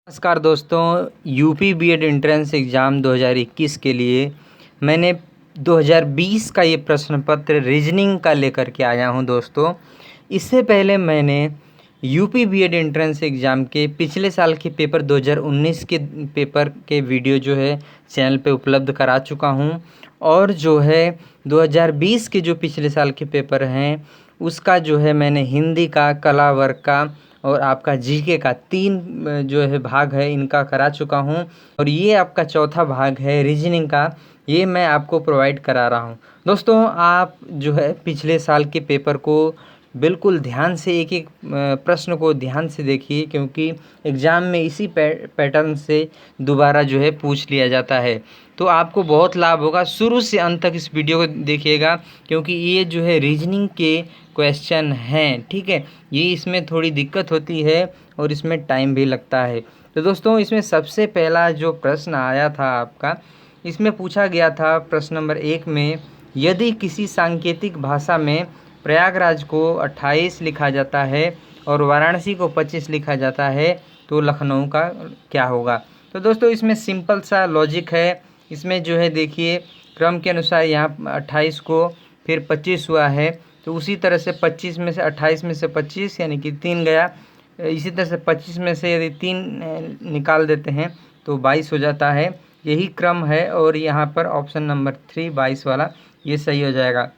नमस्कार दोस्तों, UP BEd entrance exam 2021 के लिए मैंने 2020 का ये प्रश्न पत्र रीजनिंग का लेकर के आया हूँ दोस्तों। इससे पहले मैंने यूपी बीएड एंट्रेंस एग्ज़ाम के पिछले साल के पेपर 2019 के पेपर के वीडियो जो है चैनल पे उपलब्ध करा चुका हूँ, और जो है 2020 के जो पिछले साल के पेपर हैं उसका जो है मैंने हिंदी का, कला वर्ग का और आपका जीके का 3 जो है भाग है इनका करा चुका हूँ, और ये आपका चौथा भाग है रीजनिंग का, ये मैं आपको प्रोवाइड करा रहा हूँ। दोस्तों, आप जो है पिछले साल के पेपर को बिल्कुल ध्यान से एक-एक प्रश्न को ध्यान से देखिए, क्योंकि एग्ज़ाम में इसी पैटर्न से दोबारा जो है पूछ लिया जाता है। तो आपको बहुत लाभ होगा, शुरू से अंत तक इस वीडियो को देखिएगा, क्योंकि ये जो है रीजनिंग के क्वेश्चन हैं, ठीक है। ये इसमें थोड़ी दिक्कत होती है और इसमें टाइम भी लगता है। तो दोस्तों, इसमें सबसे पहला जो प्रश्न आया था आपका, इसमें पूछा गया था प्रश्न नंबर 1 में, यदि किसी सांकेतिक भाषा में प्रयागराज को 28 लिखा जाता है और वाराणसी को 25 लिखा जाता है तो लखनऊ का क्या होगा। तो दोस्तों, इसमें सिंपल सा लॉजिक है। इसमें जो है देखिए, क्रम के अनुसार यहाँ 28 को फिर 25 हुआ है, तो उसी तरह से 25 में से 28 में से 25 यानी कि 3 गया। इसी तरह से 25 में से यदि 3 निकाल देते हैं तो 22 हो जाता है। यही क्रम है, और यहाँ पर ऑप्शन नंबर 3 22 वाला ये सही हो जाएगा।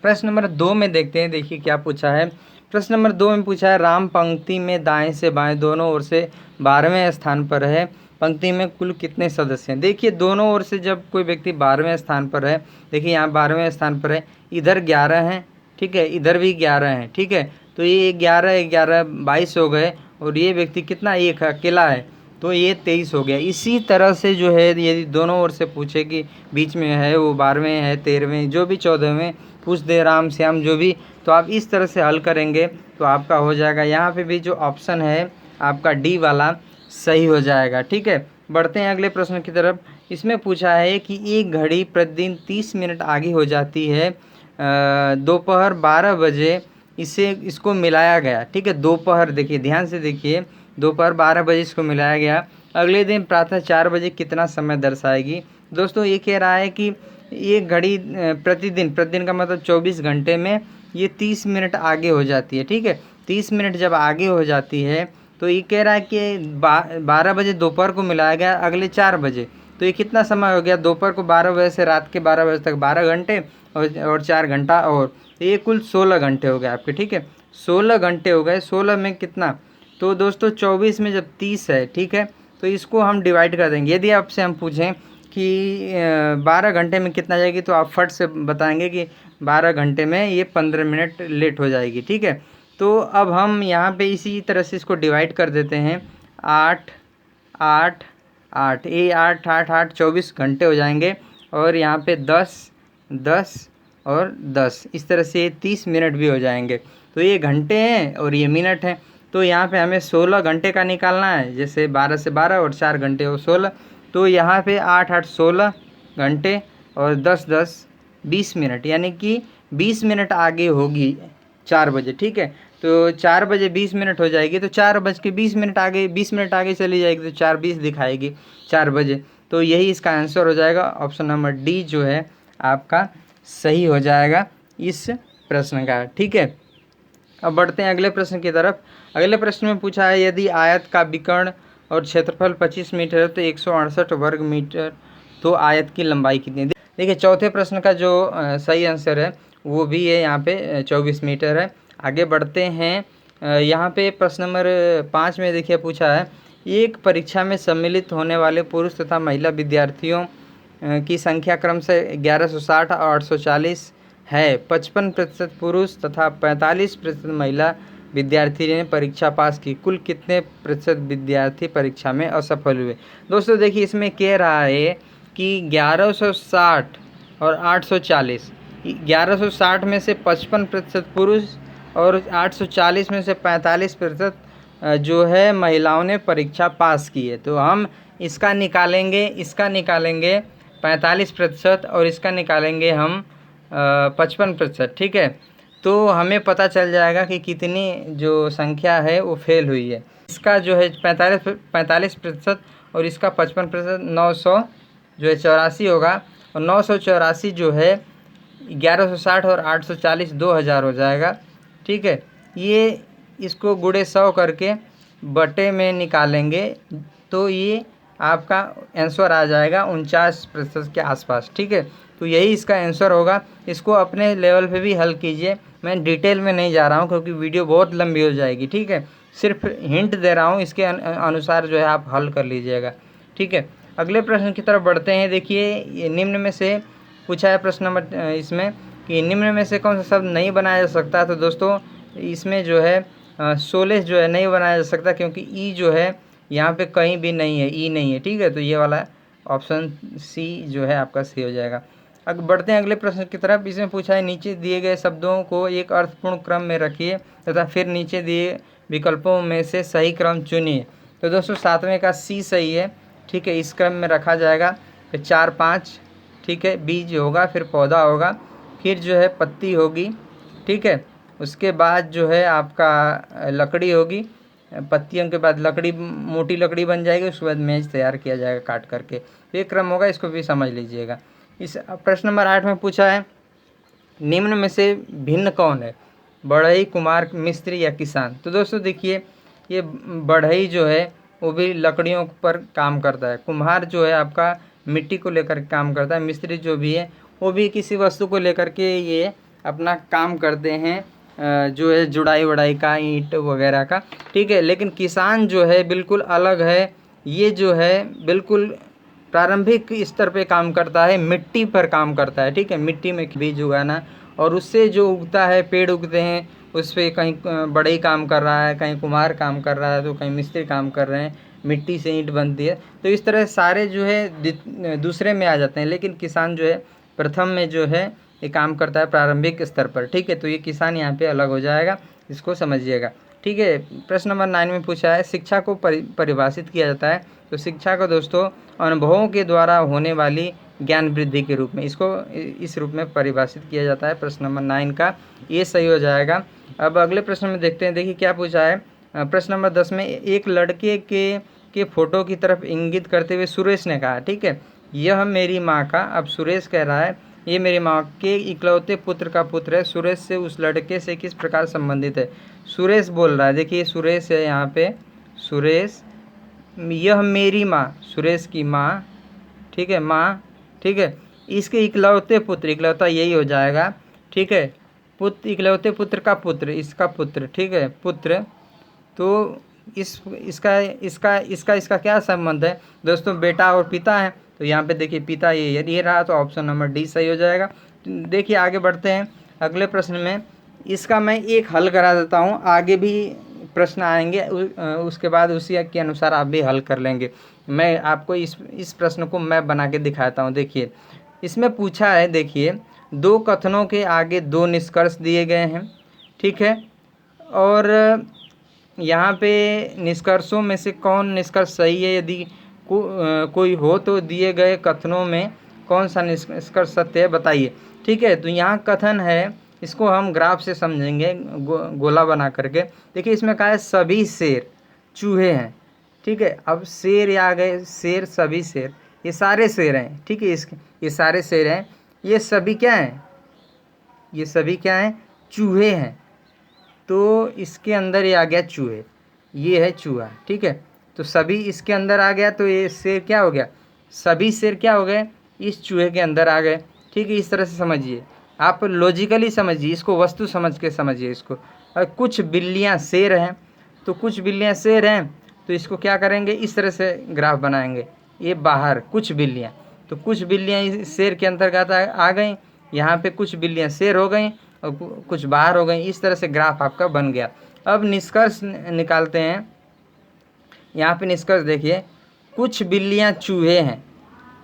प्रश्न नंबर 2 में देखते हैं, देखिए क्या पूछा है। प्रश्न नंबर 2 में पूछा है, राम पंक्ति में दाएं से बाएं दोनों ओर से 12वें स्थान पर है, पंक्ति में कुल कितने सदस्य हैं। देखिए, दोनों ओर से जब कोई व्यक्ति 12वें स्थान पर है, देखिए यहाँ 12वें स्थान पर है, इधर 11 हैं, ठीक है, इधर भी 11 हैं, ठीक है। तो ये 11 22 हो गए, और ये व्यक्ति कितना, एक अकेला है, तो ये 23 हो गया। इसी तरह से जो है यदि दोनों ओर से पूछे कि बीच में है वो 12वें है, 13वें, जो भी 14वें पूछ दे, राम श्याम जो भी, तो आप इस तरह से हल करेंगे तो आपका हो जाएगा। यहाँ पे भी जो ऑप्शन है आपका डी वाला सही हो जाएगा, ठीक है। बढ़ते हैं अगले प्रश्न की तरफ। इसमें पूछा है कि एक घड़ी प्रतिदिन 30 मिनट आगे हो जाती है दोपहर 12 बजे, इसको मिलाया गया, ठीक है। दोपहर, देखिए ध्यान से देखिए, दोपहर 12 बजे इसको मिलाया गया, अगले दिन प्रातः 4 बजे कितना समय दर्शाएगी। दोस्तों, ये कह रहा है कि एक घड़ी प्रतिदिन का मतलब 24 घंटे में ये 30 मिनट आगे हो जाती है, ठीक है। 30 मिनट जब आगे हो जाती है तो ये कह रहा है कि 12 बजे दोपहर को मिलाया गया अगले 4 बजे, तो ये कितना समय हो गया, दोपहर को 12 बजे से रात के 12 बजे तक 12 घंटे और 4 घंटा, और तो ये कुल 16 घंटे हो गए आपके, ठीक है। 16 घंटे हो गए, 16 में कितना, तो दोस्तों 24 में जब 30 है, ठीक है, तो इसको हम डिवाइड कर देंगे। यदि आपसे हम पूछें कि 12 घंटे में कितना जाएगी, तो आप फट से बताएंगे कि 12 घंटे में ये 15 मिनट लेट हो जाएगी, ठीक है। तो अब हम यहाँ पे इसी तरह से इसको डिवाइड कर देते हैं, 8 8 8, ये 8 8 8 24 घंटे हो जाएंगे, और यहाँ पे 10 10 और 10, इस तरह से 30 मिनट भी हो जाएंगे। तो ये घंटे हैं और ये मिनट हैं, तो यहाँ पे हमें 16 घंटे का निकालना है, जैसे 12 से 12 और 4 घंटे और 16, तो यहाँ पे 8 8 16 घंटे और 10 10 20 मिनट, यानी कि 20 मिनट आगे होगी 4 बजे, ठीक है। तो 4 बजे 20 मिनट हो जाएगी, तो 4:20 आगे 20 मिनट आगे चली जाएगी, तो 4:20 दिखाएगी 4 बजे। तो यही इसका आंसर हो जाएगा, ऑप्शन नंबर डी जो है आपका सही हो जाएगा इस प्रश्न का, ठीक है। अब बढ़ते हैं अगले प्रश्न की तरफ। अगले प्रश्न में पूछा है, यदि आयत का विकर्ण और क्षेत्रफल 25 मीटर है तो 168 वर्ग मीटर, तो आयत की लंबाई कितनी है। देखिए, चौथे प्रश्न का जो सही आंसर है वो भी है यहाँ पे 24 मीटर है। आगे बढ़ते हैं। यहाँ पे प्रश्न नंबर 5 में देखिए पूछा है, एक परीक्षा में सम्मिलित होने वाले पुरुष तथा महिला विद्यार्थियों की संख्या क्रमशः 1160 और 840 है। 55% पुरुष तथा 45% महिला विद्यार्थी ने परीक्षा पास की, कुल कितने प्रतिशत विद्यार्थी परीक्षा में असफल हुए। दोस्तों देखिए, इसमें कह रहा है कि 1160 और 840, 1160 में से 55% पुरुष और 840 में से 45% जो है महिलाओं ने परीक्षा पास की है। तो हम इसका निकालेंगे 45% और इसका निकालेंगे हम 55%, ठीक है। तो हमें पता चल जाएगा कि कितनी जो संख्या है वो फेल हुई है। इसका जो है 45% और इसका 55%, 900 जो है 84 होगा, और 984 जो है 1160 और 840 2000 हो जाएगा। ठीक है, ये इसको गुणे 100 करके बटे में निकालेंगे तो ये आपका आंसर आ जाएगा 49% के आसपास। ठीक है, तो यही इसका आंसर होगा। इसको अपने लेवल पे भी हल कीजिए, मैं डिटेल में नहीं जा रहा हूँ क्योंकि वीडियो बहुत लंबी हो जाएगी। ठीक है, सिर्फ हिंट दे रहा हूँ, इसके अनुसार जो है आप हल कर लीजिएगा। ठीक है, अगले प्रश्न की तरफ बढ़ते हैं। देखिए, ये निम्न में से पूछा है प्रश्न नंबर इसमें कि निम्न में से कौन सा शब्द नहीं बनाया जा सकता। तो दोस्तों इसमें जो है 16 जो है नहीं बनाया जा सकता, क्योंकि ई जो है यहाँ पे कहीं भी नहीं है, ई नहीं है। ठीक है, तो ये वाला ऑप्शन सी जो है आपका सही हो जाएगा। अब बढ़ते हैं अगले प्रश्न की तरफ। इसमें पूछा है नीचे दिए गए शब्दों को एक अर्थपूर्ण क्रम में रखिए तथा फिर नीचे दिए विकल्पों में से सही क्रम चुनिए। तो दोस्तों 7वें का सी सही है। ठीक है, इस क्रम में रखा जाएगा। फिर 4 5, ठीक है, बीज होगा, फिर पौधा होगा, फिर जो है पत्ती होगी। ठीक है, उसके बाद जो है आपका लकड़ी होगी, पत्तियों के बाद लकड़ी, मोटी लकड़ी बन जाएगी, उसके बाद मेज तैयार किया जाएगा काट करके। तो ये क्रम होगा, इसको भी समझ लीजिएगा। इस प्रश्न नंबर 8 में पूछा है निम्न में से भिन्न कौन है, बढ़ई, कुम्हार, मिस्त्री या किसान। तो दोस्तों देखिए, ये बढ़ई जो है वो भी लकड़ियों पर काम करता है, कुम्हार जो है आपका मिट्टी को लेकर काम करता है, मिस्त्री जो भी है वो भी किसी वस्तु को लेकर के ये अपना काम करते हैं, जो है जुड़ाई वड़ाई का, ईंट वगैरह का। ठीक है, लेकिन किसान जो है बिल्कुल अलग है। ये जो है बिल्कुल प्रारंभिक स्तर पे काम करता है, मिट्टी पर काम करता है। ठीक है, मिट्टी में बीज उगाना, और उससे जो उगता है, पेड़ उगते हैं, उस पर कहीं बढ़ई काम कर रहा है, कहीं कुम्हार काम कर रहा है, तो कहीं मिस्त्री काम कर रहे हैं, मिट्टी से ईंट बनती है। तो इस तरह सारे जो है दूसरे में आ जाते हैं, लेकिन किसान जो है प्रथम में जो है ये काम करता है प्रारंभिक स्तर पर। ठीक है, तो ये किसान यहाँ पे अलग हो जाएगा, इसको समझिएगा। ठीक है, प्रश्न नंबर 9 में पूछा है शिक्षा को परिभाषित किया जाता है। तो शिक्षा को दोस्तों अनुभवों के द्वारा होने वाली ज्ञान वृद्धि के रूप में, इसको इस रूप में परिभाषित किया जाता है। प्रश्न नंबर 9 का ये सही हो जाएगा। अब अगले प्रश्न में देखते हैं। देखिए क्या पूछा है। प्रश्न नंबर 10 में एक लड़के के फोटो की तरफ इंगित करते हुए सुरेश ने कहा, ठीक है, यह मेरी माँ का। अब सुरेश कह रहा है ये मेरी माँ के इकलौते पुत्र का पुत्र है। सुरेश से उस लड़के से किस प्रकार संबंधित है। सुरेश बोल रहा है, देखिए सुरेश है यहाँ पे, सुरेश, यह मेरी माँ, सुरेश की माँ, ठीक है, माँ, ठीक है, इसके इकलौते पुत्र, इकलौता यही हो जाएगा। ठीक है, पुत्र, इकलौते पुत्र का पुत्र, इसका पुत्र, ठीक है, पुत्र। तो इसका क्या संबंध है दोस्तों, बेटा और पिता है। तो यहाँ पे देखिए पिता ये रहा, तो ऑप्शन नंबर डी सही हो जाएगा। देखिए आगे बढ़ते हैं अगले प्रश्न में। इसका मैं एक हल करा देता हूँ, आगे भी प्रश्न आएंगे, उसके बाद उसी के अनुसार आप भी हल कर लेंगे। मैं आपको इस प्रश्न को मैं बना के दिखाता हूँ। देखिए इसमें पूछा है, देखिए दो कथनों के आगे दो निष्कर्ष दिए गए हैं, ठीक है, और यहाँ पे निष्कर्षों में से कौन निष्कर्ष सही है, यदि कोई हो तो दिए गए कथनों में कौन सा निष्कर्ष सत्य है बताइए। ठीक है, तो यहाँ कथन है, इसको हम ग्राफ से समझेंगे, गोला बना करके। देखिए इसमें कहा है सभी शेर चूहे हैं, ठीक है। अब शेर आ गए, शेर, सभी शेर, ये सारे शेर हैं, ठीक है, ये सारे शेर हैं, ये सभी क्या हैं, ये सभी क्या हैं, चूहे हैं। तो इसके अंदर ये आ गया चूहे, ये है चूहा, ठीक है। तो सभी इसके अंदर आ गया, तो ये शेर क्या हो गया, सभी शेर क्या हो गए, इस चूहे के अंदर आ गए, ठीक है। इस तरह से समझिए, आप लॉजिकली समझिए इसको, वस्तु समझ के समझिए इसको। और कुछ बिल्लियाँ शेर हैं, तो कुछ बिल्लियाँ शेर हैं, तो इसको क्या करेंगे, इस तरह से ग्राफ बनाएंगे। ये बाहर कुछ बिल्लियाँ, तो कुछ बिल्लियाँ इस शेर के अंतर्गत आ गई, यहाँ पे कुछ बिल्लियाँ शेर हो गई और कुछ बाहर हो गई। इस तरह से ग्राफ आपका बन गया। अब निष्कर्ष निकालते हैं। यहाँ पे निष्कर्ष देखिए, कुछ बिल्लियाँ चूहे हैं,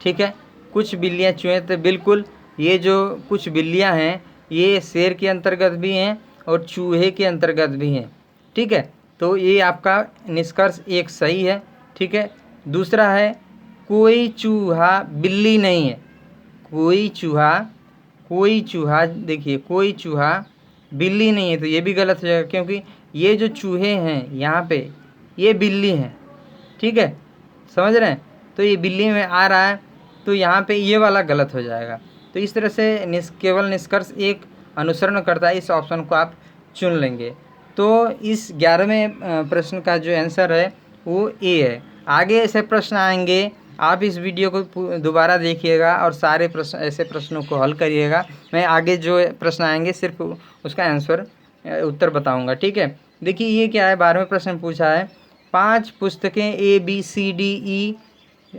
ठीक है, कुछ बिल्लियाँ चूहे, तो बिल्कुल ये जो कुछ बिल्लियाँ हैं ये शेर के अंतर्गत भी हैं और चूहे के अंतर्गत भी हैं, ठीक है। तो ये आपका निष्कर्ष एक सही है, ठीक है। दूसरा है कोई चूहा बिल्ली नहीं है, कोई चूहा, देखिए कोई चूहा बिल्ली नहीं है तो ये भी गलत हो जाएगा, क्योंकि ये जो चूहे हैं यहाँ पे ये बिल्ली हैं, ठीक है, समझ रहे हैं। तो ये बिल्ली में आ रहा है तो यहाँ पे ये वाला गलत हो जाएगा। तो इस तरह से केवल निष्कर्ष एक अनुसरण करता है, इस ऑप्शन को आप चुन लेंगे। तो इस 11वें प्रश्न का जो आंसर है वो ए है। आगे ऐसे प्रश्न आएंगे, आप इस वीडियो को दोबारा देखिएगा और सारे प्रश्न ऐसे प्रश्नों को हल करिएगा। मैं आगे जो प्रश्न आएंगे सिर्फ उसका आंसर उत्तर बताऊंगा, ठीक है। देखिए ये क्या है, 12वें प्रश्न पूछा है 5 पुस्तकें ABCDE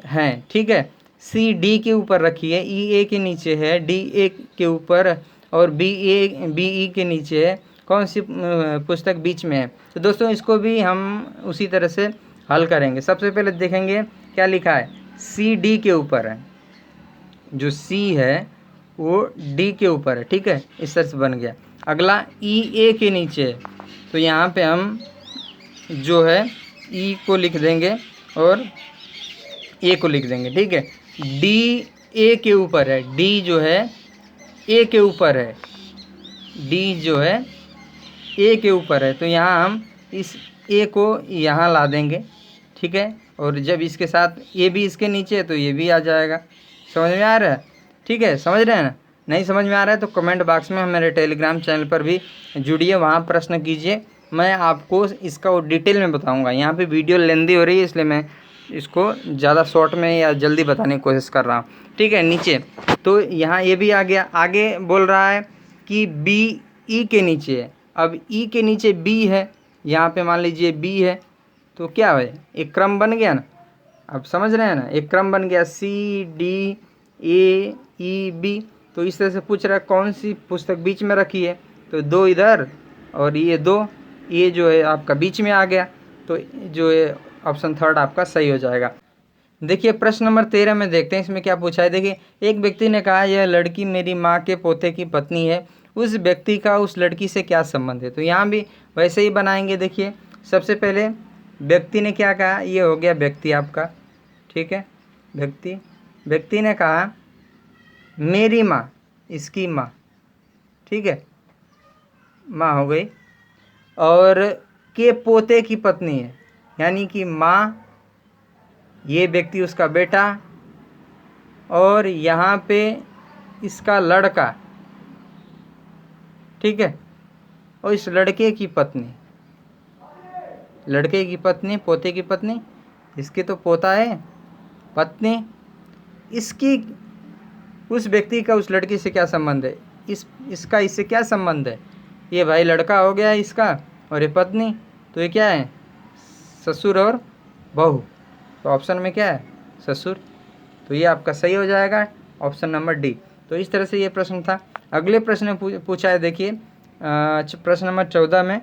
हैं, ठीक है। सी डी के ऊपर रखी है, ई ए के नीचे है, डी ए के ऊपर और बी ई के नीचे है, कौन सी पुस्तक बीच में है। तो दोस्तों इसको भी हम उसी तरह से हल करेंगे। सबसे पहले देखेंगे क्या लिखा है, सी डी के ऊपर है, जो सी है वो डी के ऊपर है, ठीक है, इस तरह से बन गया। अगला ई ए के नीचे है, तो यहाँ पे हम जो है ई को लिख देंगे और ए को लिख देंगे, ठीक है। डी ए के ऊपर है, डी जो है ए के ऊपर है, डी जो है ए के ऊपर है, तो यहाँ हम इस ए को यहाँ ला देंगे, ठीक है। और जब इसके साथ ये भी इसके नीचे है तो ये भी आ जाएगा। समझ में आ रहा है, ठीक है, समझ रहे हैं ना। नहीं समझ में आ रहा है तो कमेंट बॉक्स में मेरे टेलीग्राम चैनल पर भी जुड़िए, वहाँ प्रश्न कीजिए, मैं आपको इसका वो डिटेल में बताऊँगा। यहाँ पे वीडियो लेंदी हो रही है इसलिए मैं इसको ज़्यादा शॉर्ट में या जल्दी बताने की कोशिश कर रहा हूँ, ठीक है। नीचे तो यहाँ ये भी आ गया। आगे बोल रहा है कि बी ई के नीचे है, अब ई के नीचे बी है, यहाँ पे मान लीजिए बी है, तो क्या है, एक क्रम बन गया ना, अब समझ रहे हैं ना, एक क्रम बन गया, C D A E B. तो इस तरह से पूछ रहा है कौन सी पुस्तक बीच में रखी है, तो 2 इधर और ये 2, ये जो है आपका बीच में आ गया, तो जो है ऑप्शन थर्ड आपका सही हो जाएगा। देखिए प्रश्न नंबर 13 में देखते हैं इसमें क्या पूछा है। देखिए एक व्यक्ति ने कहा यह लड़की मेरी माँ के पोते की पत्नी है, उस व्यक्ति का उस लड़की से क्या संबंध है। तो यहाँ भी वैसे ही बनाएंगे। देखिए सबसे पहले व्यक्ति ने क्या कहा, ये हो गया व्यक्ति आपका, ठीक है, व्यक्ति ने कहा मेरी माँ, इसकी माँ, ठीक है, माँ हो गई, और के पोते की पत्नी है, यानी कि माँ, ये व्यक्ति उसका बेटा, और यहाँ पे इसका लड़का, ठीक है, और इस लड़के की पत्नी, लड़के की पत्नी, पोते की पत्नी, इसकी तो पोता है, पत्नी, इसकी उस व्यक्ति का उस लड़की से क्या संबंध है, इसका इससे क्या संबंध है, ये भाई लड़का हो गया इसका, और ये पत्नी, तो ये क्या है, ससुर और बहू। तो ऑप्शन में क्या है, ससुर, तो ये आपका सही हो जाएगा, ऑप्शन नंबर डी। तो इस तरह से ये प्रश्न था। अगले प्रश्न में पूछा है, देखिए प्रश्न नंबर 14 में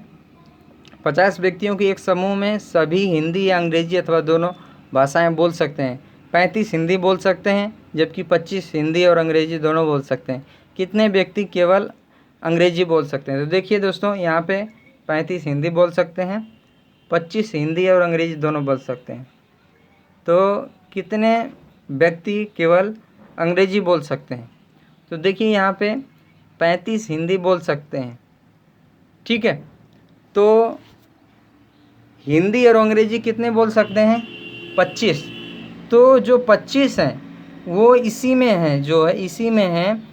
50 व्यक्तियों के एक समूह में सभी हिंदी या अंग्रेजी अथवा दोनों भाषाएं बोल सकते हैं। 35 हिंदी बोल सकते हैं जबकि 25 हिंदी और अंग्रेजी दोनों बोल सकते हैं। कितने व्यक्ति केवल अंग्रेजी बोल सकते हैं। तो देखिए दोस्तों यहाँ पे 35 हिंदी बोल सकते हैं, 25 हिंदी और अंग्रेजी दोनों बोल सकते हैं। तो कितने व्यक्ति केवल अंग्रेजी बोल सकते हैं। तो देखिए यहाँ पे 35 हिंदी बोल सकते हैं, ठीक है। तो हिंदी और अंग्रेजी कितने बोल सकते हैं, 25। तो जो 25 हैं वो इसी में हैं, जो है इसी में हैं,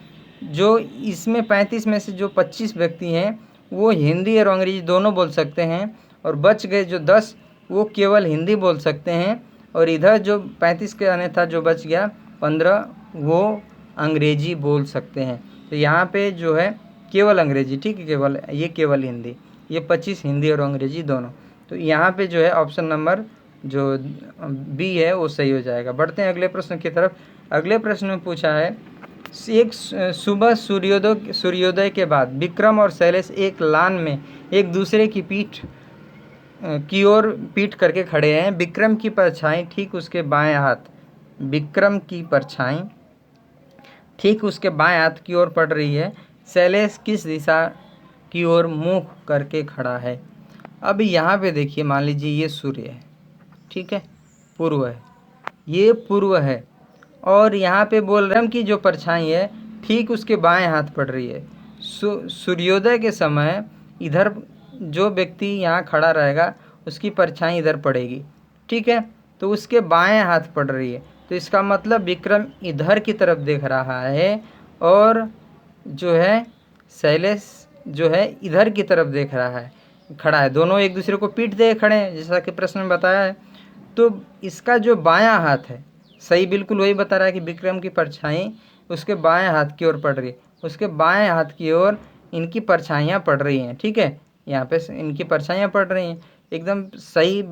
जो इसमें 35 में से जो 25 व्यक्ति हैं वो हिंदी और अंग्रेजी दोनों बोल सकते हैं, और बच गए जो 10 वो केवल हिंदी बोल सकते हैं, और इधर जो 35 के अन्यथा जो बच गया 15 वो अंग्रेजी बोल सकते हैं। तो यहाँ पे जो है केवल अंग्रेजी, ठीक है, केवल ये केवल हिंदी, ये 25 हिंदी और अंग्रेजी दोनों। तो यहाँ पे जो है ऑप्शन नंबर जो बी है वो सही हो जाएगा। बढ़ते हैं अगले प्रश्न की तरफ। अगले प्रश्न में पूछा है एक सुबह सूर्योदय के बाद विक्रम और शैलेश एक लान में एक दूसरे की पीठ की ओर पीठ करके खड़े हैं। विक्रम की परछाई ठीक उसके बाएं हाथ, विक्रम की परछाई ठीक उसके बाएं हाथ की ओर पड़ रही है। शैलेश किस दिशा की ओर मुंह करके खड़ा है। अब यहाँ पे देखिए मान लीजिए ये सूर्य है, ठीक है, पूर्व है, ये पूर्व है, और यहाँ पे बोल रहे हम कि जो परछाई है ठीक उसके बाएं हाथ पड़ रही है। सूर्योदय के समय इधर जो व्यक्ति यहाँ खड़ा रहेगा उसकी परछाई इधर पड़ेगी, ठीक है, तो उसके बाएं हाथ पड़ रही है, तो इसका मतलब विक्रम इधर की तरफ देख रहा है और जो है शैलेश जो है इधर की तरफ देख रहा है, खड़ा है। दोनों एक दूसरे को पीठ दे खड़े हैं जैसा कि प्रश्न में बताया है। तो इसका जो बायां हाथ है सही बिल्कुल वही बता रहा है कि विक्रम की परछाई उसके बाएं हाथ की ओर पड़ रही है, उसके बाएं हाथ की ओर इनकी परछाइयाँ पड़ रही हैं, ठीक है, यहाँ पे इनकी परछाइयाँ पड़ रही हैं, एकदम सही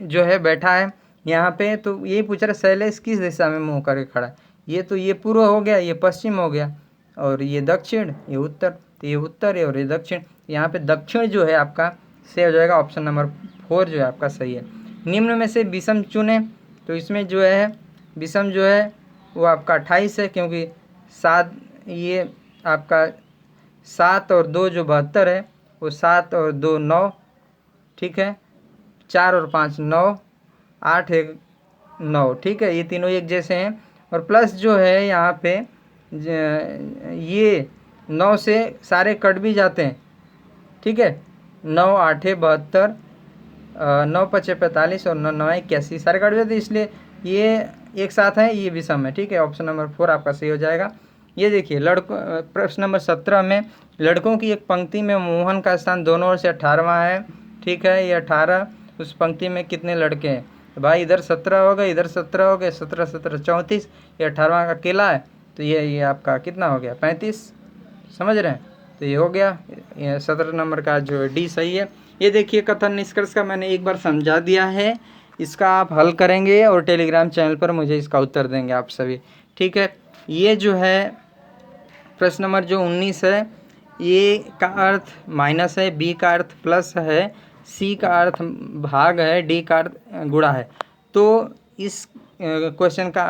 जो है बैठा है यहाँ पे। तो ये पूछ रहा है शैलेश किस दिशा में मुँह करके खड़ा है, ये पूर्व हो गया, ये पश्चिम हो गया, और ये दक्षिण, ये उत्तर, तो ये उत्तर है और ये दक्षिण। यहाँ पे दक्षिण जो है आपका सही हो जाएगा, ऑप्शन नंबर 4 जो है आपका सही है। निम्न में से विषम चुने, तो इसमें जो है विषम जो है वो आपका 28 है, क्योंकि 7 ये आपका 7 और 2 जो 72 है, वो 7 और 2 9, ठीक है, 4 और 5 9, 8 1 9, ठीक है, ये तीनों एक जैसे हैं। और प्लस जो है यहाँ पे ये 9 से सारे कट भी जाते हैं, ठीक है, 9 8 72, 9 5 45 और 9 9 81 सारे कट जाते हैं, इसलिए ये एक साथ है, ये विषम है, ठीक है, ऑप्शन नंबर 4 आपका सही हो जाएगा। ये देखिए प्रश्न नंबर 17 में लड़कों की एक पंक्ति में मोहन का स्थान दोनों ओर से 18वां है, ठीक है, ये 18, उस पंक्ति में कितने लड़के हैं, तो भाई इधर 17 हो गए, इधर 17 हो गए, 17 17 34, ये 18वां का अकेला है, तो ये आपका कितना हो गया 35, समझ रहे हैं, तो ये हो गया, ये 17 नंबर का जो डी सही है। ये देखिए कथन निष्कर्ष का मैंने एक बार समझा दिया है, इसका आप हल करेंगे और टेलीग्राम चैनल पर मुझे इसका उत्तर देंगे आप सभी, ठीक है। ये जो है प्रश्न नंबर जो 19 है, ए का अर्थ माइनस है, बी का अर्थ प्लस है, सी का अर्थ भाग है, डी का अर्थ गुणा है। तो इस क्वेश्चन का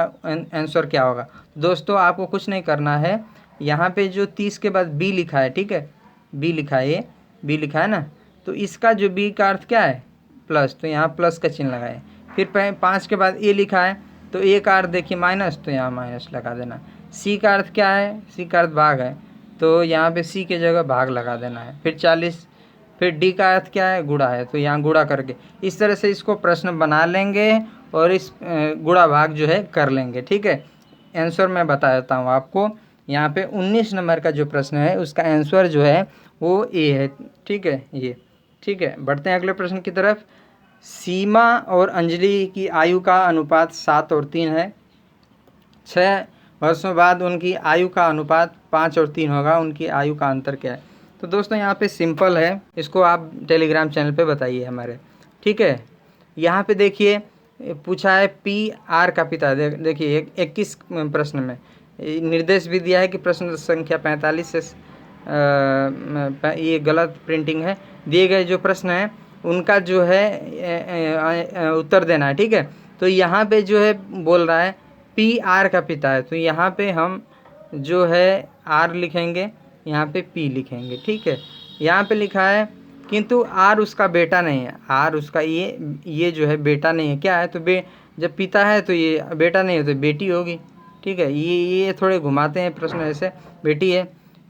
आंसर क्या होगा दोस्तों, आपको कुछ नहीं करना है, यहाँ पे जो 30 के बाद बी लिखा है, ठीक है, बी लिखा है, ये बी लिखा है ना, तो इसका जो बी का अर्थ क्या है प्लस, तो यहाँ प्लस का चिन्ह लगाए। फिर 5 के बाद ए लिखा है, तो ए का अर्थ देखिए माइनस, तो यहाँ माइनस लगा देना। सी का अर्थ क्या है, सी का अर्थ भाग है, तो यहाँ पे सी के जगह भाग लगा देना है। फिर 40, फिर डी का अर्थ क्या है गुणा है, तो यहाँ गुणा करके इस तरह से इसको प्रश्न बना लेंगे और इस गुणा भाग जो है कर लेंगे, ठीक है। आंसर मैं बता देता हूँ आपको, यहाँ पे 19 नंबर का जो प्रश्न है उसका आंसर जो है वो ए है, ठीक है, ये ठीक है। बढ़ते हैं अगले प्रश्न की तरफ। सीमा और अंजलि की आयु का अनुपात 7 और 3 है, 6 वर्षों बाद उनकी आयु का अनुपात 5 और 3 होगा, उनकी आयु का अंतर क्या है। तो दोस्तों यहाँ पे सिंपल है, इसको आप टेलीग्राम चैनल पे बताइए हमारे, ठीक है। यहाँ पे देखिए पूछा है पी आर का पिता, देखिए 21 प्रश्न में निर्देश भी दिया है कि प्रश्न संख्या 45 से ये गलत प्रिंटिंग है, दिए गए जो प्रश्न हैं उनका जो है उत्तर देना है, ठीक है। तो यहाँ पे जो है बोल रहा है पी आर का पिता है, तो यहाँ पे हम जो है आर लिखेंगे, यहाँ पे पी लिखेंगे, ठीक है। यहाँ पे लिखा है किंतु आर उसका बेटा नहीं है, आर उसका ये जो है बेटा नहीं है, क्या है, तो जब पिता है तो ये बेटा नहीं है तो बेटी होगी, ठीक है। ये थोड़े घुमाते हैं प्रश्न ऐसे, बेटी है।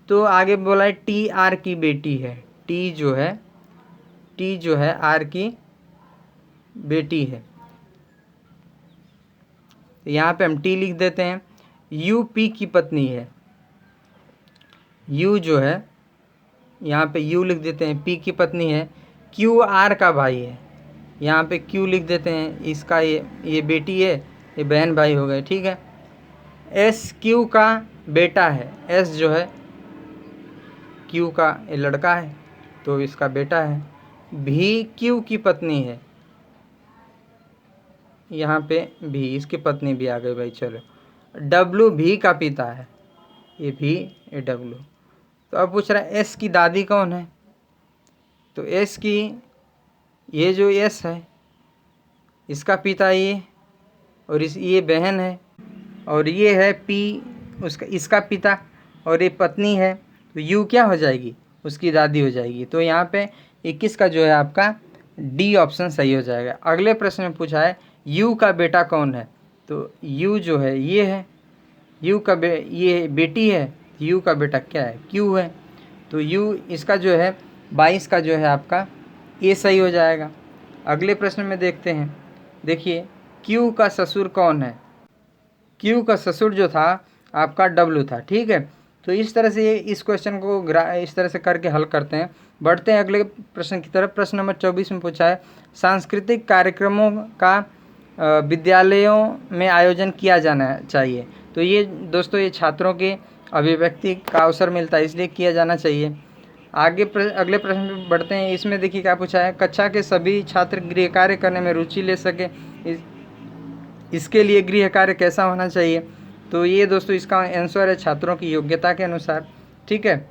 तो आगे बोला है टी आर की बेटी है, टी जो है आर की बेटी है, तो यहाँ पे हम टी लिख देते हैं। यू पी की पत्नी है, यू जो है यहाँ पे यू लिख देते हैं, पी की पत्नी है। क्यू आर का भाई है, यहाँ पे क्यू लिख देते हैं, इसका ये बेटी है, ये बहन भाई हो गए, ठीक है। एस क्यू का बेटा है, एस जो है क्यू का ये लड़का है तो इसका बेटा है। भी क्यू की पत्नी है, यहाँ पे भी इसकी पत्नी भी आ गई भाई, चलो। डब्लू भी का पिता है, ये भी ये डब्लू। तो अब पूछ रहा है एस की दादी कौन है, तो एस की ये जो एस है इसका पिता ये, और ये बहन है, और ये है पी इसका पिता, और ये पत्नी है, तो यू क्या हो जाएगी उसकी दादी हो जाएगी। तो यहाँ पे 21 का जो है आपका डी ऑप्शन सही हो जाएगा। अगले प्रश्न में पूछा है यू का बेटा कौन है, तो यू जो है ये है, यू का ये बेटी है, यू का बेटा क्या है क्यू है। तो यू इसका जो है 22 का जो है आपका ए सही हो जाएगा। अगले प्रश्न में देखते हैं। देखिए क्यू का ससुर कौन है? क्यू का ससुर जो था आपका डब्लू था, ठीक है। तो इस तरह से इस क्वेश्चन को इस तरह से करके हल करते हैं। बढ़ते हैं अगले प्रश्न की तरफ। प्रश्न नंबर 24 में पूछा है सांस्कृतिक कार्यक्रमों का विद्यालयों में आयोजन किया जाना चाहिए। तो ये दोस्तों ये छात्रों के अभिव्यक्ति का अवसर मिलता है, इसलिए किया जाना चाहिए। अगले प्रश्न में बढ़ते हैं। इसमें देखिए क्या पूछा है, कक्षा के सभी छात्र गृह कार्य करने में रुचि ले सके, इसके लिए गृह कार्य कैसा होना चाहिए? तो ये दोस्तों इसका आंसर है छात्रों की योग्यता के अनुसार, ठीक है।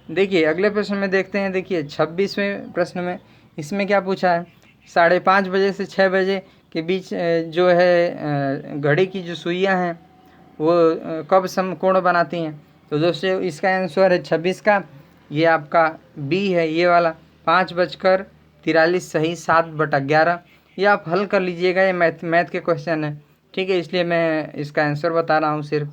देखिए अगले प्रश्न में देखते हैं। देखिए 26वें प्रश्न में इसमें क्या पूछा है, 5:30 बजे से 6 बजे के बीच जो है घड़ी की जो सुइयाँ हैं वो कब समकोण बनाती हैं? तो दोस्तों इसका आंसर है 26 का, ये आपका बी है, ये वाला 5:43 सही 7/11। ये आप हल कर लीजिएगा, ये मैथ के क्वेश्चन है, ठीक है, इसलिए मैं इसका आंसर बता रहा हूँ सिर्फ।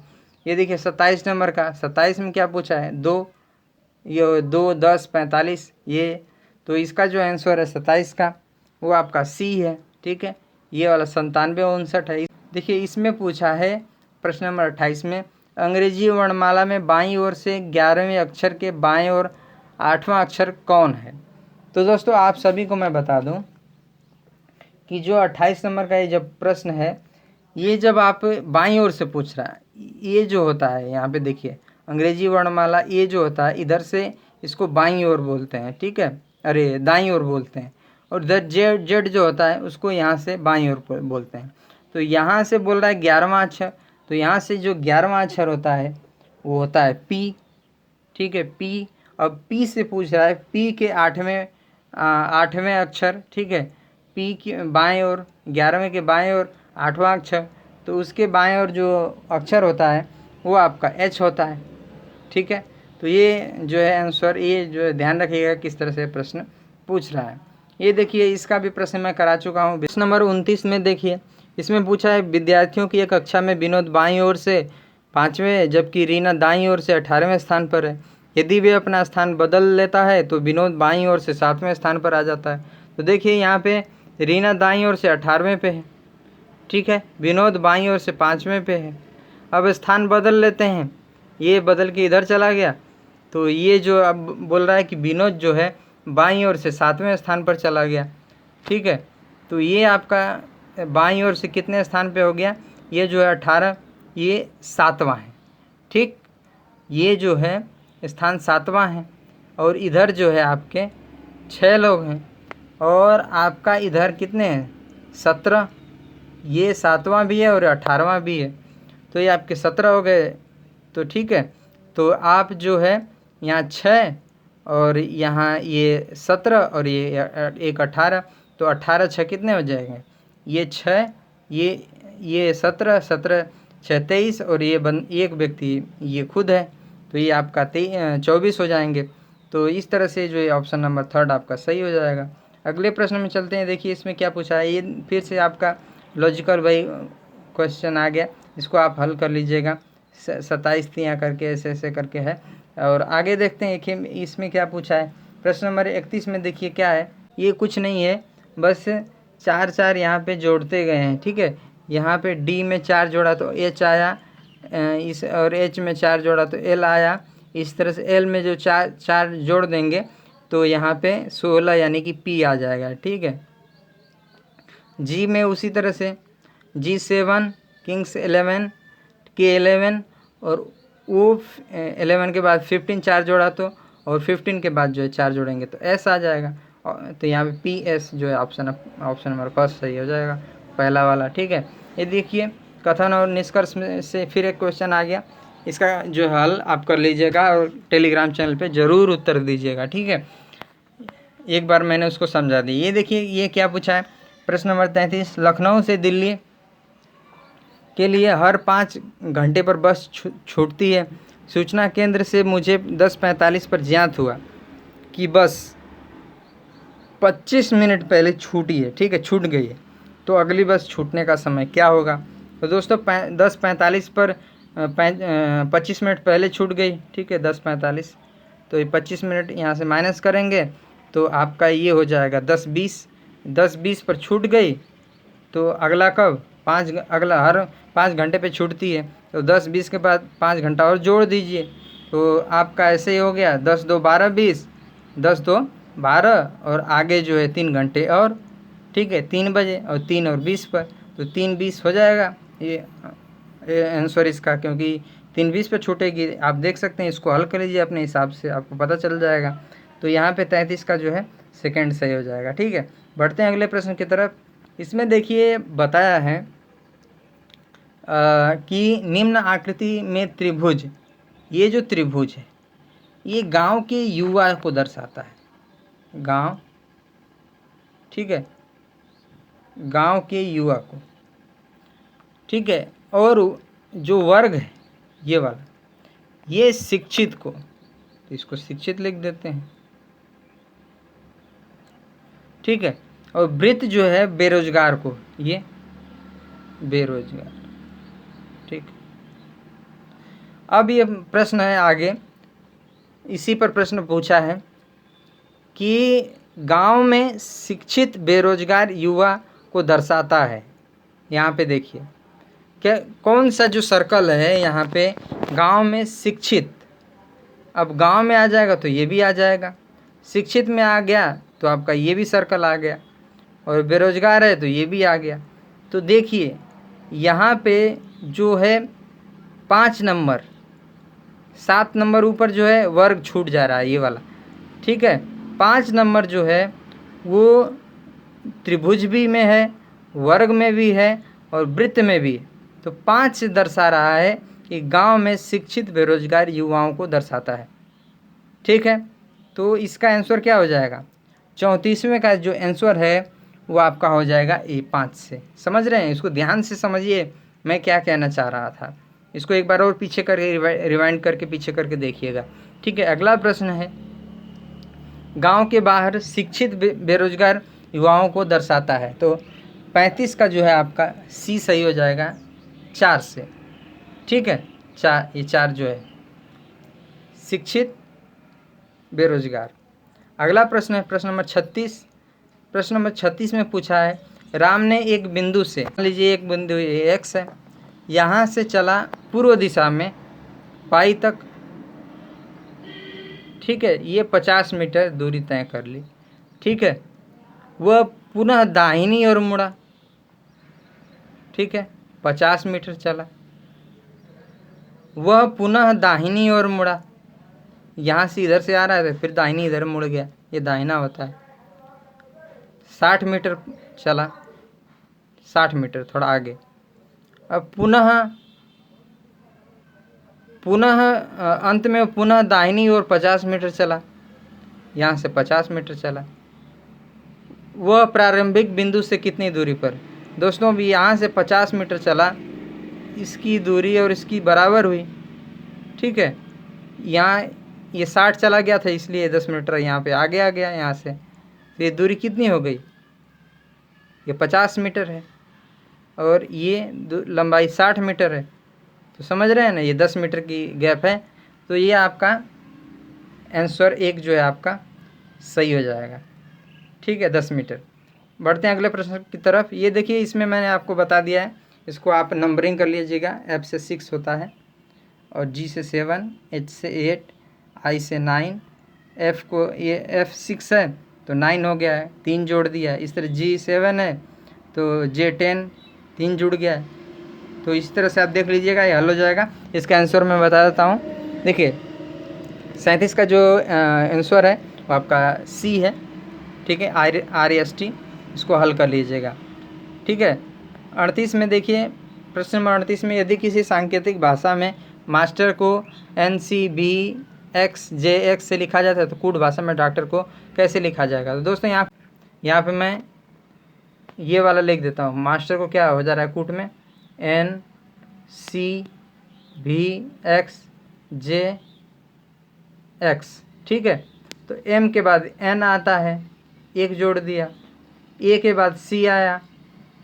ये देखिए 27 नंबर का, 27 में क्या पूछा है, 2, 10, 45, ये तो इसका जो आंसर है 27 का वो आपका सी है, ठीक है। ये वाला 97, 59 है। देखिए इसमें पूछा है प्रश्न नंबर 28 में अंग्रेजी वर्णमाला में बाईं ओर से 11वें अक्षर के बाएं ओर 8वां अक्षर कौन है? तो दोस्तों आप सभी को मैं बता दूं कि जो 28 नंबर का ये जब प्रश्न है, ये जब आप बाईं ओर से पूछ रहा है, ये जो होता है यहाँ पे देखिए अंग्रेजी वर्णमाला, ये जो होता है इधर से इसको बाईं ओर बोलते हैं, ठीक है, अरे दाईं ओर बोलते हैं। और इधर जेड जो होता है उसको यहाँ से बाईं ओर बोलते हैं। तो यहाँ से बोल रहा है 11वां अक्षर, तो यहाँ से जो 11वां अक्षर होता है वो होता है पी, ठीक है, पी। अब पी से पूछ रहा है पी के 8वें अक्षर, ठीक है, पी के बाएं ओर 11वें के बाएं ओर 8वां अक्षर, तो उसके बाएं ओर जो अक्षर होता है वो आपका एच होता है, ठीक है। तो ये जो है आंसर, ये जो है ध्यान रखिएगा किस तरह से प्रश्न पूछ रहा है। ये देखिए इसका भी प्रश्न मैं करा चुका हूँ। प्रश्न नंबर 29 में देखिए इसमें पूछा है विद्यार्थियों की एक कक्षा में विनोद बाईं ओर से 5वें जबकि रीना दाईं ओर से 18वें स्थान पर है। यदि वे अपना स्थान बदल लेता है तो विनोद बाईं ओर से 7वें स्थान पर आ जाता है। तो देखिए यहाँ पे रीना दाईं ओर से 18वें पे है, ठीक है, विनोद बाईं ओर से 5वें पे है। अब स्थान बदल लेते हैं, ये बदल के इधर चला गया, तो ये जो अब बोल रहा है कि विनोद जो है बाईं ओर से 7वें स्थान पर चला गया, ठीक है। तो ये आपका बाईं ओर से कितने स्थान पे हो गया, ये जो है 18, ये 7वां है, ठीक, ये जो है स्थान 7वां है। और इधर जो है आपके 6 लोग हैं और आपका इधर कितने हैं 17, ये 7वां भी है और 18वां भी है, तो ये आपके 17 हो गए। तो ठीक है, तो आप जो है यहाँ 6 और यहाँ ये 17 और ये एक 18, तो 18 6 कितने हो जाएंगे, ये 6, ये 17, 17 6 23 और ये एक व्यक्ति ये खुद है, तो ये आपका 24 हो जाएंगे। तो इस तरह से जो है ऑप्शन नंबर 3 आपका सही हो जाएगा। अगले प्रश्न में चलते हैं। देखिए इसमें क्या पूछा है, ये फिर से आपका लॉजिकल भाई क्वेश्चन आ गया, इसको आप हल कर लीजिएगा। 27 तियाँ करके ऐसे करके है। और आगे देखते हैं कि इसमें क्या पूछा है। प्रश्न नंबर 31 में देखिए क्या है, ये कुछ नहीं है, बस 4 4 यहाँ पे जोड़ते गए हैं, ठीक है। यहाँ पे डी में 4 जोड़ा तो एच आया, इस और एच में 4 जोड़ा तो एल आया। इस तरह से एल में जो 4 जोड़ देंगे तो यहाँ पे 16 यानी कि पी आ जाएगा, ठीक है। जी में उसी तरह से G7, किंग्स 11, K11 और वो 11 के बाद 15 4 जोड़ा तो, और 15 के बाद जो है 4 जोड़ेंगे तो एस आ जाएगा। तो यहाँ पे PS जो है ऑप्शन नंबर फर्स्ट सही हो जाएगा, पहला वाला, ठीक है। ये देखिए कथन और निष्कर्ष में से फिर एक क्वेश्चन आ गया, इसका जो हल आप कर लीजिएगा और टेलीग्राम चैनल पे ज़रूर उत्तर दीजिएगा, ठीक है। एक बार मैंने उसको समझा दी। ये देखिए ये क्या पूछा है, प्रश्न नंबर 33, लखनऊ से दिल्ली के लिए हर 5 घंटे पर बस छूटती है। सूचना केंद्र से मुझे 10:45 पर ज्ञात हुआ कि बस 25 मिनट पहले छूटी है, ठीक है, छूट गई है। तो अगली बस छूटने का समय क्या होगा? तो दोस्तों 10:45 पर 25 मिनट पहले छूट गई, ठीक है, 10:45। तो ये 25 मिनट यहाँ से माइनस करेंगे तो आपका ये हो जाएगा 10-20 पर छूट गई। तो अगला कब, अगला हर 5 घंटे पे छूटती है, तो 10-20 के बाद 5 घंटा और जोड़ दीजिए। तो आपका ऐसे ही हो गया 10-2 12 20, 10-2 12 और आगे जो है 3 घंटे और, ठीक है, 3 बजे और 3 और 20 पर, तो 3-20 हो जाएगा ये आंसर इसका, क्योंकि 3-20 पर छूटेगी। आप देख सकते हैं, इसको हल कर लीजिए अपने हिसाब से, आपको पता चल जाएगा। तो यहाँ पे 33 का जो है सेकंड सही हो जाएगा। ठीक है, बढ़ते हैं अगले प्रश्न की तरफ। इसमें देखिए बताया है कि निम्न आकृति में त्रिभुज, ये जो त्रिभुज है ये गांव के युवा को दर्शाता है, गांव, ठीक है, गांव के युवा को, ठीक है, और जो वर्ग है ये वाला, ये शिक्षित को, तो इसको शिक्षित लिख देते हैं, ठीक है, और वृत्त जो है बेरोजगार को, ये बेरोजगार, ठीक। अब ये प्रश्न है आगे, इसी पर प्रश्न पूछा है कि गांव में शिक्षित बेरोजगार युवा को दर्शाता है। यहाँ पे देखिए क्या, कौन सा जो सर्कल है यहाँ पे, गांव में शिक्षित, अब गांव में आ जाएगा तो ये भी आ जाएगा, शिक्षित में आ गया तो आपका ये भी सर्कल आ गया, और बेरोजगार है तो ये भी आ गया। तो देखिए यहाँ पे जो है 5 नंबर 7 नंबर ऊपर जो है वर्ग छूट जा रहा है ये वाला, ठीक है। 5 नंबर जो है वो त्रिभुज भी में है, वर्ग में भी है और वृत्त में भी है। तो 5 से दर्शा रहा है कि गांव में शिक्षित बेरोजगार युवाओं को दर्शाता है, ठीक है। तो इसका आंसर क्या हो जाएगा, 34वें का जो आंसर है वो आपका हो जाएगा ए 5 से। समझ रहे हैं, इसको ध्यान से समझिए मैं क्या कहना चाह रहा था। इसको एक बार और पीछे करके रिवाइंड करके पीछे करके देखिएगा, ठीक है। अगला प्रश्न है, गांव के बाहर शिक्षित बेरोजगार युवाओं को दर्शाता है। तो 35 का जो है आपका सी सही हो जाएगा 4 से, ठीक है। 4, ये 4 जो है शिक्षित बेरोजगार। अगला प्रश्न है प्रश्न नंबर 36। प्रश्न नंबर 36 में पूछा है, राम ने एक बिंदु से, मान लीजिए एक बिंदु एक्स है, यहाँ से चला पूर्व दिशा में पाई तक, ठीक है, ये 50 मीटर दूरी तय कर ली, ठीक है। वह पुनः दाहिनी ओर मुड़ा, ठीक है, 50 मीटर चला, वह पुनः दाहिनी ओर मुड़ा, यहाँ से इधर से आ रहा है तो फिर दाहिनी इधर मुड़ गया, ये दाहिना होता है। 60 मीटर चला, 60 मीटर थोड़ा आगे, अब पुनः अंत में पुनः दाहिनी ओर 50 मीटर चला, यहाँ से 50 मीटर चला। वह प्रारंभिक बिंदु से कितनी दूरी पर, दोस्तों भी यहाँ से 50 मीटर चला, इसकी दूरी और इसकी बराबर हुई, ठीक है। यहाँ ये 60 चला गया था इसलिए 10 मीटर यहाँ पे आगे आ गया यहाँ से, तो ये दूरी कितनी हो गई, ये 50 मीटर है और ये लंबाई 60 मीटर है। तो समझ रहे हैं ना, ये 10 मीटर की गैप है। तो ये आपका आंसर एक जो है आपका सही हो जाएगा, ठीक है, 10 मीटर। बढ़ते हैं अगले प्रश्न की तरफ। ये देखिए इसमें मैंने आपको बता दिया है, इसको आप नंबरिंग कर लीजिएगा। F से 6 होता है और G से 7, H से 8, I से 9, F को ये F 6 है तो 9 हो गया है, 3 जोड़ दिया है। इस तरह G 7 है तो J 10, 3 जुड़ गया है। तो इस तरह से आप देख लीजिएगा, ये हल हो जाएगा। इसका आंसर मैं बता देता हूँ। देखिए 37 का जो आंसर है वो आपका सी है, ठीक है, RST, इसको हल कर लीजिएगा, ठीक है। 38 में देखिए, प्रश्न नंबर 38 में, यदि किसी सांकेतिक भाषा में मास्टर को NCBXJX से लिखा जाता है तो कूट भाषा में डॉक्टर को कैसे लिखा जाएगा। तो दोस्तों यहाँ पे मैं ये वाला लिख देता हूँ। मास्टर को क्या हो जा रहा है कूट में, NCBXJX, ठीक है। तो M के बाद N आता है, 1 जोड़ दिया, A के बाद C आया,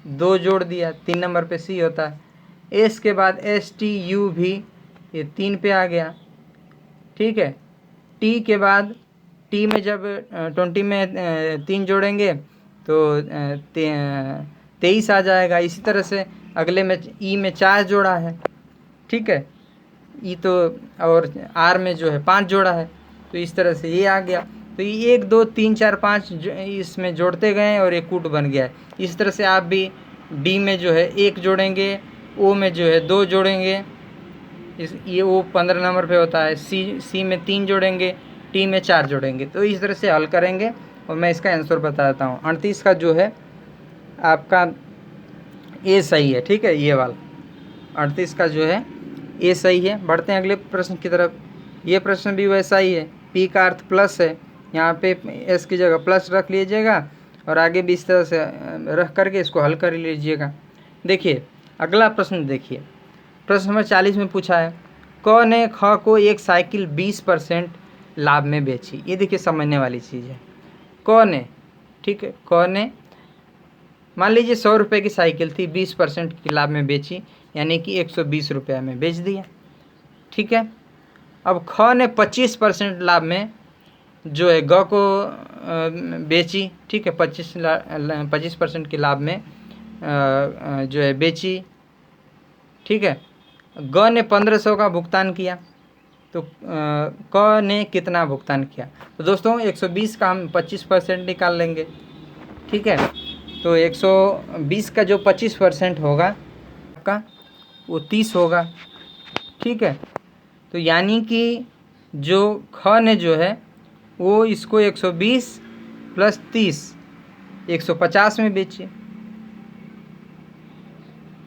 2 जोड़ दिया, 3 नंबर पे C होता है। S के बाद STU भी, ये 3 पे आ गया, ठीक है। टी के बाद टी में जब 20 में 3 जोड़ेंगे तो 23 आ जाएगा। इसी तरह से अगले में ई में 4 जोड़ा है, ठीक है, ई तो, और आर में जो है 5 जोड़ा है, तो इस तरह से ये आ गया। तो ये 1 2 3 4 5 इसमें जोड़ते गए और एक कूट बन गया है। इस तरह से आप भी डी में जो है 1 जोड़ेंगे, ओ में जो है 2 जोड़ेंगे, ये ओ 15 नंबर पे होता है, सी में 3 जोड़ेंगे, टी में 4 जोड़ेंगे। तो इस तरह से हल करेंगे और मैं इसका आंसर बता देता हूँ। 38 का जो है आपका ए सही है, ठीक है, ये वाला 38 का जो है ए सही है। बढ़ते हैं अगले प्रश्न की तरफ। ये प्रश्न भी वैसा ही है, पी का अर्थ प्लस है, यहाँ पे एस की जगह प्लस रख लीजिएगा और आगे भी इस तरह से रख करके इसको हल कर लीजिएगा। देखिए अगला प्रश्न, देखिए प्रश्न नंबर 40 में पूछा है, क ने ख को एक साइकिल 20% लाभ में बेची। ये देखिए समझने वाली चीज़ है। क ने, ठीक है, क ने मान लीजिए 100 रुपये की साइकिल थी, 20% की लाभ में बेची, यानी कि 120 रुपये में बेच दिया, ठीक है। अब ख ने 25% लाभ में जो है ग को बेची, ठीक है, 25% के लाभ में जो है बेची, ठीक है। ग ने 1500 का भुगतान किया, तो क ने कितना भुगतान किया? तो दोस्तों 120 का हम 25% निकाल लेंगे, ठीक है। तो 120 का जो 25% होगा आपका वो 30 होगा, ठीक है। तो यानी कि जो ख ने जो है वो इसको 120 प्लस 30 150 में बेची,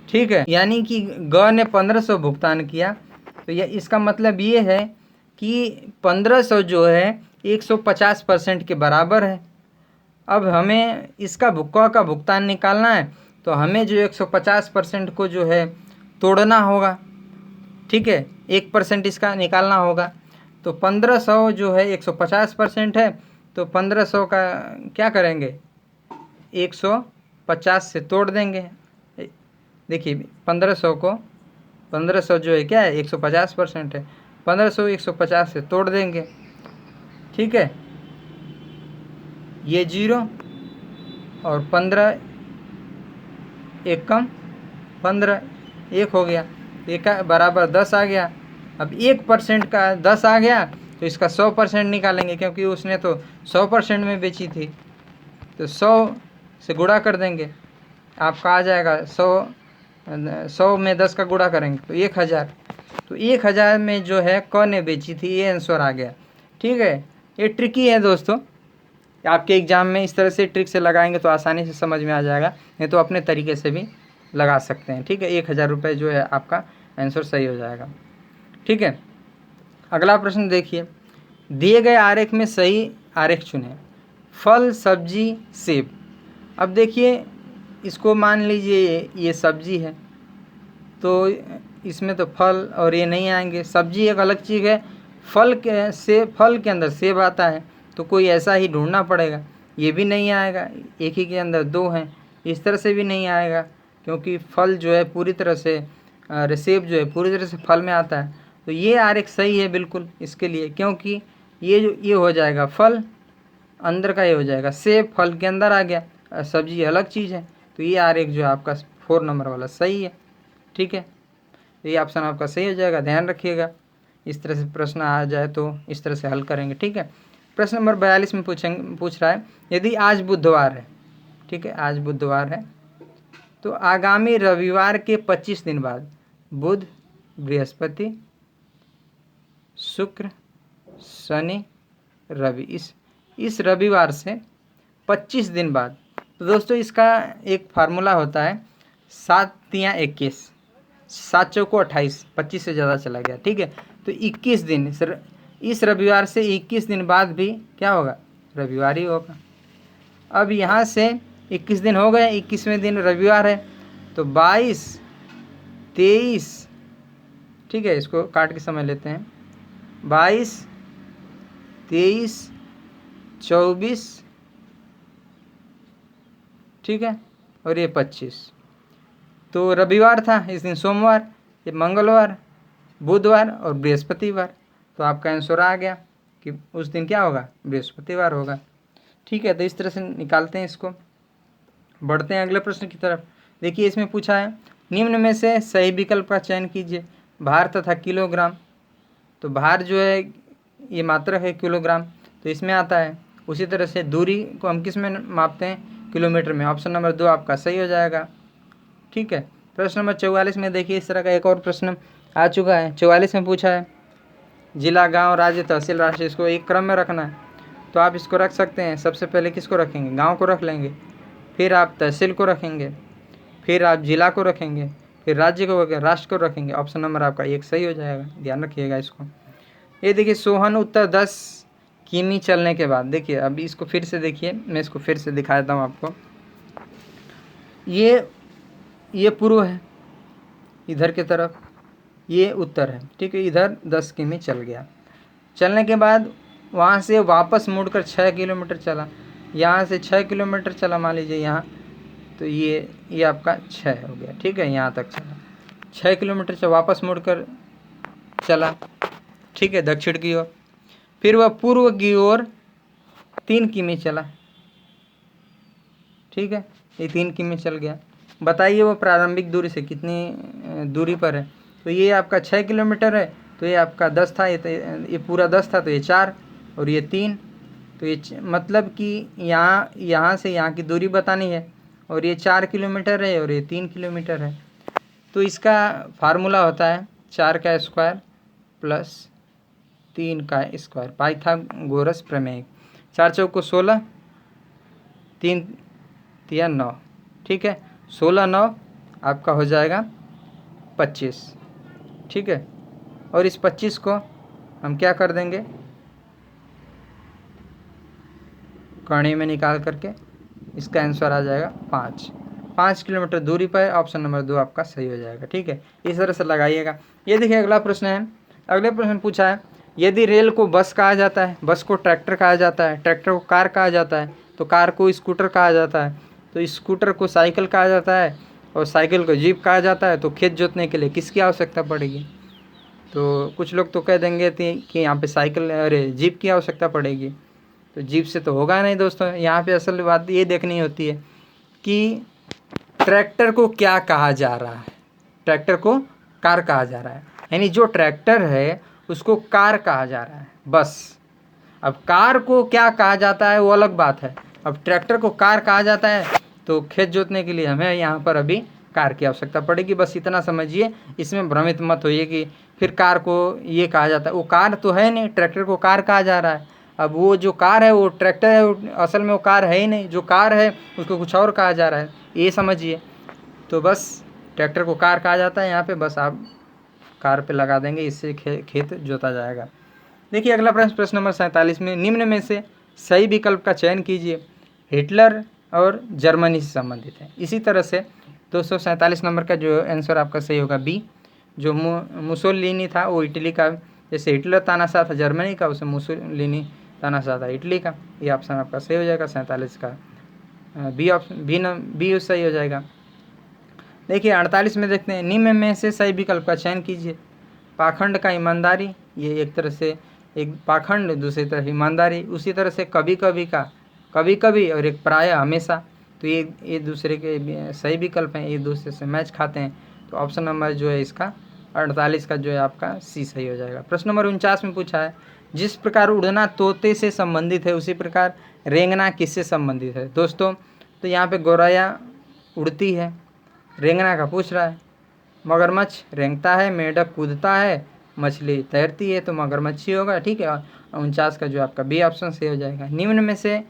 ठीक है। यानी कि ग ने 1500 भुगतान किया, तो यह इसका मतलब ये है कि 1500 जो है 150% के बराबर है। अब हमें इसका क का भुगतान निकालना है, तो हमें जो 150% को जो है तोड़ना होगा, ठीक है, 1% इसका निकालना होगा। तो 1500 जो है 150% है, तो 1500 का क्या करेंगे, 150 से तोड़ देंगे। देखिए 1500 जो है क्या है 150% है, 1500 150 से तोड़ देंगे, ठीक है। ये 0 और 15 एक कम 15 1 हो गया, एक बराबर 10 आ गया। अब 1% का 10 आ गया, तो इसका 100% निकालेंगे, क्योंकि उसने तो 100% में बेची थी, तो 100 से गुणा कर देंगे, आपका आ जाएगा 100 में 10 का गुणा करेंगे तो 1000। तो 1000 में जो है क ने बेची थी, ये आंसर आ गया, ठीक है। ये ट्रिकी है दोस्तों, आपके एग्ज़ाम में इस तरह से ट्रिक से लगाएंगे तो आसानी से समझ में आ जाएगा, नहीं तो अपने तरीके से भी लगा सकते हैं, ठीक है। 1000 रुपये जो है आपका आंसर सही हो जाएगा, ठीक है। अगला प्रश्न देखिए, दिए गए आरेख में सही आरेख चुनें। फल, सब्जी, सेब। अब देखिए इसको मान लीजिए ये सब्जी है, तो इसमें तो फल और ये नहीं आएंगे, सब्जी एक अलग चीज़ है, फल के अंदर सेब आता है, तो कोई ऐसा ही ढूंढना पड़ेगा। ये भी नहीं आएगा, एक ही के अंदर 2 हैं, इस तरह से भी नहीं आएगा, क्योंकि फल जो है पूरी तरह से सेब जो है पूरी तरह से फल में आता है। तो ये आरेख सही है बिल्कुल इसके लिए, क्योंकि ये हो जाएगा फल अंदर का, ये हो जाएगा सेब फल के अंदर आ गया, सब्जी अलग चीज़ है। तो ये आरेख जो है आपका 4 नंबर वाला सही है, ठीक है। तो ये ऑप्शन आपका सही हो जाएगा, ध्यान रखिएगा। इस तरह से प्रश्न आ जाए तो इस तरह से हल करेंगे, ठीक है। प्रश्न नंबर 42 में पूछ रहा है, यदि आज बुधवार है, ठीक है, आज बुधवार है, तो आगामी रविवार के 25 दिन बाद बुध, बृहस्पति, शुक्र, शनि, रवि, इस रविवार से 25 दिन बाद, तो दोस्तों इसका एक फार्मूला होता है 7 तियाँ 21, 7 चौको 28, 25 से ज़्यादा चला गया, ठीक है। तो 21 दिन, इस रविवार से 21 दिन बाद भी क्या होगा, रविवार ही होगा। अब यहाँ से 21 दिन हो गए, 21वें दिन रविवार है, तो 22, 23, ठीक है, इसको काट के समझ लेते हैं, 22, 23, 24, ठीक है, और ये 25। तो रविवार था, इस दिन सोमवार, ये मंगलवार, बुधवार और बृहस्पतिवार। तो आपका आंसर आ गया कि उस दिन क्या होगा, बृहस्पतिवार होगा। ठीक है, तो इस तरह से निकालते हैं इसको। बढ़ते हैं अगले प्रश्न की तरफ। देखिए इसमें पूछा है निम्न में से सही विकल्प का चयन कीजिए। भार तथा किलोग्राम, तो भार जो है ये मात्रक है किलोग्राम, तो इसमें आता है। उसी तरह से दूरी को हम किस में मापते हैं, किलोमीटर में। ऑप्शन नंबर 2 आपका सही हो जाएगा। ठीक है, प्रश्न नंबर 44 में देखिए इस तरह का एक और प्रश्न आ चुका है। 44 में पूछा है जिला, गांव, राज्य, तहसील, राष्ट्र, इसको एक क्रम में रखना है। तो आप इसको रख सकते हैं। सबसे पहले किसको रखेंगे, गांव को रख लेंगे, फिर आप तहसील को रखेंगे, फिर आप जिला को रखेंगे, फिर राज्य को रखेंगे, राष्ट्र को रखेंगे। ऑप्शन नंबर आपका 1 सही हो जाएगा, ध्यान रखिएगा इसको। ये देखिए सोहन उत्तर 10 किमी चलने के बाद, देखिए अब इसको फिर से देखिए, मैं इसको फिर से दिखा देता हूँ आपको। ये पूर्व है इधर की तरफ, ये उत्तर है। ठीक है, इधर 10 किमी चल गया। चलने के बाद वहाँ से वापस मुड़कर 6 किलोमीटर चला। यहाँ से 6 किलोमीटर चला मान लीजिए यहाँ, तो ये आपका 6 हो गया। ठीक है, यहाँ तक चला, 6 किलोमीटर से वापस मुड़कर चला। ठीक है, दक्षिण की ओर। फिर वह पूर्व की ओर 3 किमी चला। ठीक है, ये 3 किमी चल गया। बताइए वो प्रारंभिक दूरी से कितनी दूरी पर है। तो ये आपका 6 किलोमीटर है, तो ये आपका 10 था, ये पूरा 10 था, तो ये 4 और ये 3, तो ये मतलब कि यहाँ से यहाँ की दूरी बतानी है, और ये 4 किलोमीटर है और ये 3 किलोमीटर है। तो इसका फार्मूला होता है 4 का स्क्वायर प्लस 3 का स्क्वायर, पाइथागोरस प्रमेय। 4 चौको 16, 3 तिया 9। ठीक है, 16 9 आपका हो जाएगा 25। ठीक है, और इस 25 को हम क्या कर देंगे, कर्ण में निकाल करके इसका आंसर आ जाएगा 5 किलोमीटर दूरी पर। ऑप्शन नंबर 2 आपका सही हो जाएगा। ठीक है, इस तरह से लगाइएगा। ये देखिए अगला प्रश्न है। अगले प्रश्न पूछा है यदि रेल को बस कहा जाता है, बस को ट्रैक्टर कहा जाता है, ट्रैक्टर को कार कहा जाता है, तो कार को स्कूटर कहा जाता है, तो स्कूटर को साइकिल कहा जाता है, और साइकिल को जीप कहा जाता है, तो खेत जोतने के लिए किसकी आवश्यकता पड़ेगी। तो कुछ लोग तो कह देंगे कि यहाँ पे साइकिल अरे जीप की आवश्यकता पड़ेगी। तो जीप से तो होगा नहीं दोस्तों। यहाँ पे असल बात ये देखनी होती है कि ट्रैक्टर को क्या कहा जा रहा है। ट्रैक्टर को कार कहा जा रहा है, यानी जो ट्रैक्टर है उसको कार कहा जा रहा है, बस। अब कार को क्या कहा जाता है वो अलग बात है। अब ट्रैक्टर को कार कहा जाता है, तो खेत जोतने के लिए हमें यहाँ पर अभी कार की आवश्यकता पड़ेगी, बस इतना समझिए। इसमें भ्रमित मत होइए कि फिर कार को ये कहा जाता है, वो कार तो है नहीं, ट्रैक्टर को कार कहा जा रहा है। अब वो जो कार है वो ट्रैक्टर है, असल में वो कार है ही नहीं। जो कार है उसको कुछ और कहा जा रहा है, ये समझिए। तो बस ट्रैक्टर को कार कहा जाता है यहाँ पे, बस आप कार पे लगा देंगे, इससे खेत जोता जाएगा। देखिए अगला प्रश्न, प्रश्न नंबर 47 में निम्न में से सही विकल्प का चयन कीजिए। हिटलर और जर्मनी से संबंधित है। इसी तरह से 247 नंबर का जो आंसर आपका सही होगा बी। जो मुसोलिनी था वो इटली का, जैसे हिटलर तानाशाह था जर्मनी का, उसे मुसोलिनी तानाशाह था इटली का। ये ऑप्शन आपका सही हो जाएगा 47 का बी। ऑप्शन बी सही हो जाएगा। देखिए 48 में देखते हैं निम्न में से सही विकल्प का चयन कीजिए। पाखंड का ईमानदारी, ये एक तरह से एक पाखंड, दूसरी तरफ ईमानदारी। उसी तरह से कभी कभी का कभी कभी, और एक प्राय हमेशा, तो ये दूसरे के सही विकल्प हैं, एक दूसरे से मैच खाते हैं। तो ऑप्शन नंबर जो है इसका 48 का जो है आपका सी सही हो जाएगा। प्रश्न नंबर 49 में पूछा है जिस प्रकार उड़ना तोते से संबंधित है उसी प्रकार रेंगना किससे संबंधित है। दोस्तों तो यहाँ पे गौरैया उड़ती है, रेंगना का पूछ रहा है। मगरमच्छ रेंगता है, मेंढक कूदता है, मछली तैरती है, तो मगरमच्छ ही होगा। ठीक है, 49 का जो आपका बी ऑप्शन सही हो जाएगा। निम्न में से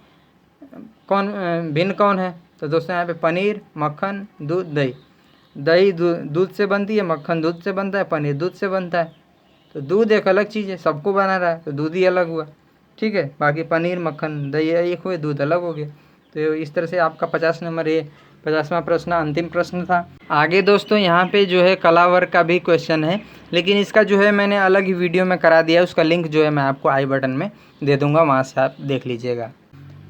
भिन्न कौन है। तो दोस्तों यहाँ पे पनीर, मक्खन, दूध, दही। दही दूध से बनती है, मक्खन दूध से बनता है, पनीर दूध से बनता है। तो दूध एक अलग चीज़ है, सबको बना रहा है, तो दूध ही अलग हुआ। ठीक है, बाकी पनीर, मक्खन, दही एक हुए, दूध अलग हो गया। तो इस तरह से आपका 50 नंबर 50वां प्रश्न अंतिम प्रश्न था। आगे दोस्तों यहाँ पे जो है कला वर्ग का भी क्वेश्चन है, लेकिन इसका जो है मैंने अलग ही वीडियो में करा दिया है। उसका लिंक जो है मैं आपको आई बटन में दे दूँगा, वहाँ से आप देख लीजिएगा।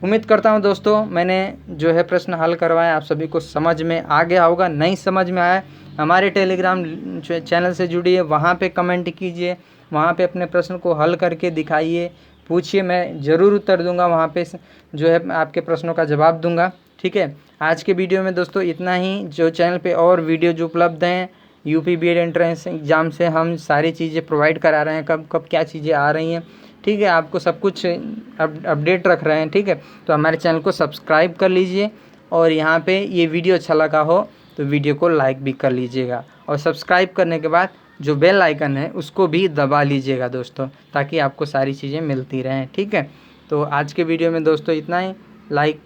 उम्मीद करता हूँ दोस्तों मैंने जो है प्रश्न हल करवाए आप सभी को समझ में आ गया होगा। नहीं समझ में आया हमारे टेलीग्राम चैनल से जुड़िए, वहाँ पे कमेंट कीजिए, वहाँ पे अपने प्रश्न को हल करके दिखाइए। पूछिए, मैं ज़रूर उत्तर दूंगा वहाँ पे जो है आपके प्रश्नों का जवाब दूंगा। ठीक है, आज के वीडियो में दोस्तों इतना ही। जो चैनल पे और वीडियो जो उपलब्ध हैं यूपी बीएड एंट्रेंस एग्ज़ाम से हम सारी चीज़ें प्रोवाइड करा रहे हैं, कब कब क्या चीज़ें आ रही हैं। ठीक है, आपको सब कुछ अपडेट रख रहे हैं। ठीक है, तो हमारे चैनल को सब्सक्राइब कर लीजिए और यहाँ पे ये वीडियो अच्छा लगा हो तो वीडियो को लाइक भी कर लीजिएगा, और सब्सक्राइब करने के बाद जो बेल आइकन है उसको भी दबा लीजिएगा दोस्तों, ताकि आपको सारी चीज़ें मिलती रहें। ठीक है, तो आज के वीडियो में दोस्तों इतना ही। लाइक,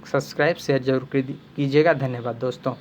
सब्सक्राइब, शेयर जरूर कीजिएगा। धन्यवाद दोस्तों।